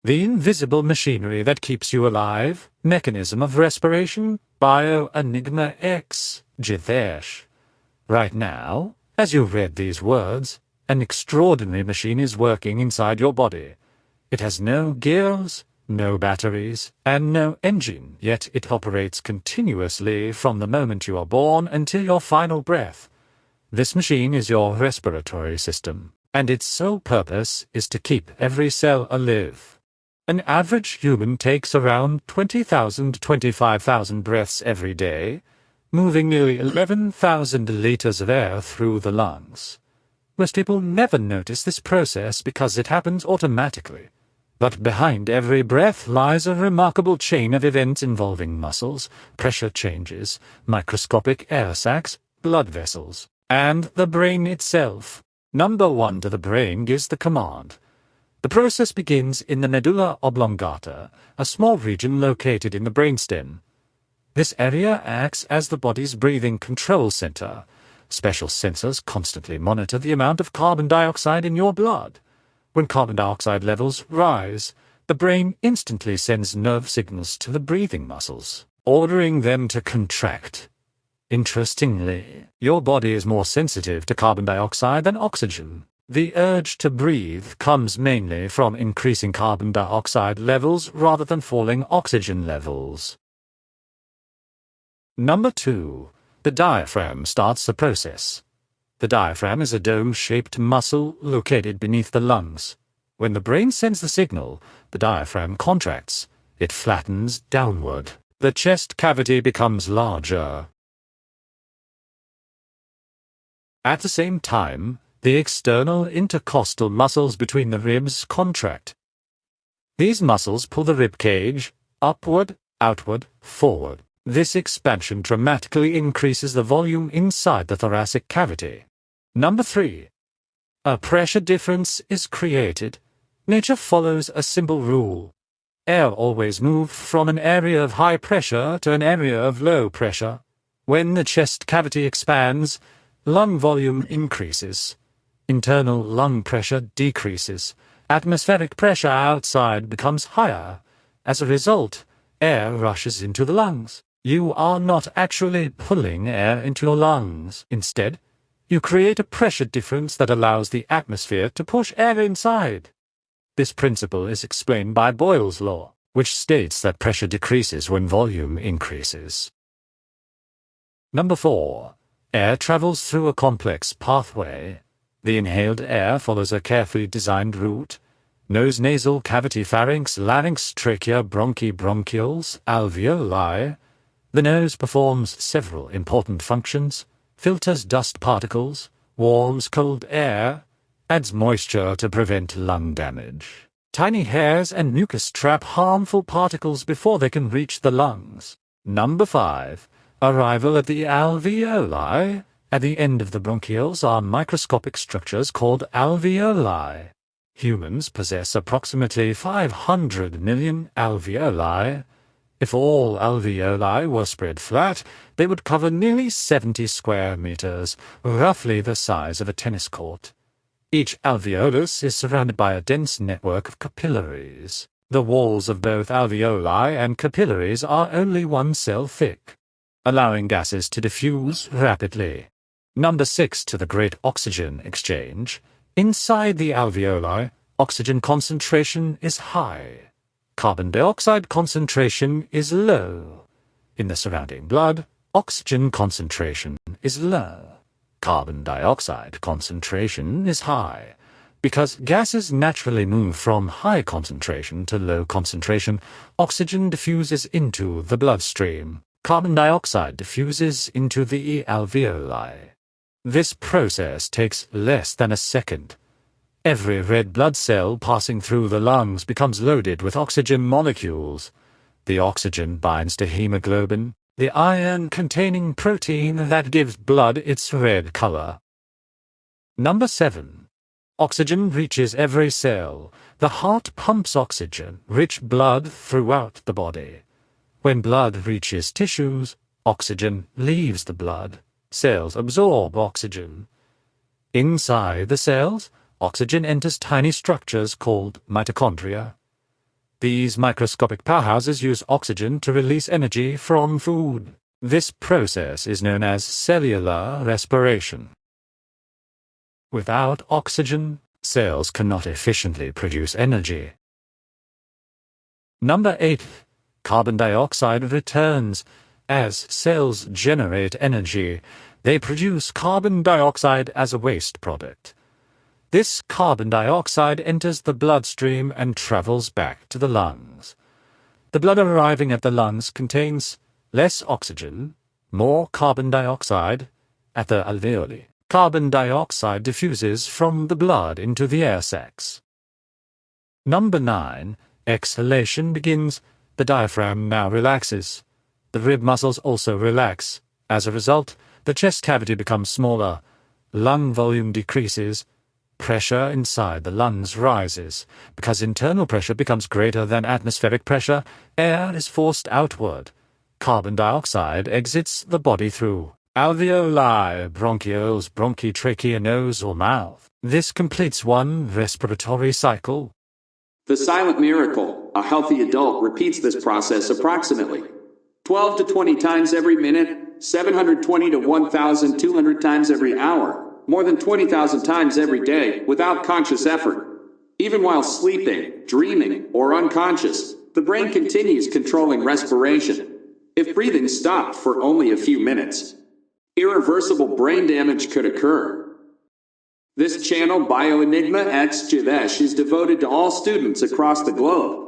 The invisible machinery that keeps you alive, mechanism of respiration, Bioenigma X, Jitesh. Right now, as you read these words, an extraordinary machine is working inside your body. It has no gears, no batteries, and no engine, yet it operates continuously from the moment you are born until your final breath. This machine is your respiratory system, and its sole purpose is to keep every cell alive. An average human takes around 20,000 to 25,000 breaths every day, moving nearly 11,000 liters of air through the lungs. Most people never notice this process because it happens automatically. But behind every breath lies a remarkable chain of events involving muscles, pressure changes, microscopic air sacs, blood vessels, and the brain itself. Number 1 to the brain gives the command. The process begins in the medulla oblongata, a small region located in the brainstem. This area acts as the body's breathing control center. Special sensors constantly monitor the amount of carbon dioxide in your blood. When carbon dioxide levels rise, the brain instantly sends nerve signals to the breathing muscles, ordering them to contract. Interestingly, your body is more sensitive to carbon dioxide than oxygen. The urge to breathe comes mainly from increasing carbon dioxide levels rather than falling oxygen levels. Number 2. The diaphragm starts the process. The diaphragm is a dome-shaped muscle located beneath the lungs. When the brain sends the signal, the diaphragm contracts. It flattens downward. The chest cavity becomes larger. At the same time, the external intercostal muscles between the ribs contract. These muscles pull the rib cage upward, outward, forward. This expansion dramatically increases the volume inside the thoracic cavity. Number 3. A pressure difference is created. Nature follows a simple rule. Air always moves from an area of high pressure to an area of low pressure. When the chest cavity expands, lung volume increases. Internal lung pressure decreases. Atmospheric pressure outside becomes higher. As a result, air rushes into the lungs. You are not actually pulling air into your lungs. Instead, you create a pressure difference that allows the atmosphere to push air inside. This principle is explained by Boyle's law, which states that pressure decreases when volume increases. Number 4. Air travels through a complex pathway. The inhaled air follows a carefully designed route. Nose, nasal cavity, pharynx, larynx, trachea, bronchi, bronchioles, alveoli. The nose performs several important functions, filters dust particles, warms cold air, adds moisture to prevent lung damage. Tiny hairs and mucus trap harmful particles before they can reach the lungs. Number 5. Arrival at the alveoli. At the end of the bronchioles are microscopic structures called alveoli. Humans possess approximately 500 million alveoli. If all alveoli were spread flat, they would cover nearly 70 square meters, roughly the size of a tennis court. Each alveolus is surrounded by a dense network of capillaries. The walls of both alveoli and capillaries are only 1 cell thick, allowing gases to diffuse rapidly. Number 6 to the great oxygen exchange. Inside the alveoli, oxygen concentration is high. Carbon dioxide concentration is low. In the surrounding blood, oxygen concentration is low. Carbon dioxide concentration is high. Because gases naturally move from high concentration to low concentration, oxygen diffuses into the bloodstream. Carbon dioxide diffuses into the alveoli. This process takes less than a second. Every red blood cell passing through the lungs becomes loaded with oxygen molecules. The oxygen binds to hemoglobin, the iron-containing protein that gives blood its red color. Number 7. Oxygen reaches every cell. The heart pumps oxygen-rich blood throughout the body. When blood reaches tissues, oxygen leaves the blood. Cells absorb oxygen. Inside the cells, oxygen enters tiny structures called mitochondria. These microscopic powerhouses use oxygen to release energy from food. This process is known as cellular respiration. Without oxygen, cells cannot efficiently produce energy. Number 8. Carbon dioxide returns. As cells generate energy, they produce carbon dioxide as a waste product. This carbon dioxide enters the bloodstream and travels back to the lungs. The blood arriving at the lungs contains less oxygen, more carbon dioxide. At the alveoli, carbon dioxide diffuses from the blood into the air sacs. Number 9. Exhalation begins. The diaphragm now relaxes. The rib muscles also relax. As a result, the chest cavity becomes smaller. Lung volume decreases. Pressure inside the lungs rises. Because internal pressure becomes greater than atmospheric pressure, air is forced outward. Carbon dioxide exits the body through alveoli, bronchioles, bronchi, trachea, nose, or mouth. This completes one respiratory cycle. The silent miracle. A healthy adult repeats this process approximately 12 to 20 times every minute, 720 to 1,200 times every hour, more than 20,000 times every day without conscious effort. Even while sleeping, dreaming, or unconscious, the brain continues controlling respiration. If breathing stopped for only a few minutes, irreversible brain damage could occur. This channel, Bioenigma X Javesh, is devoted to all students across the globe.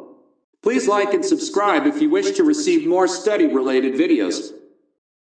Please like and subscribe if you wish to receive more study-related videos.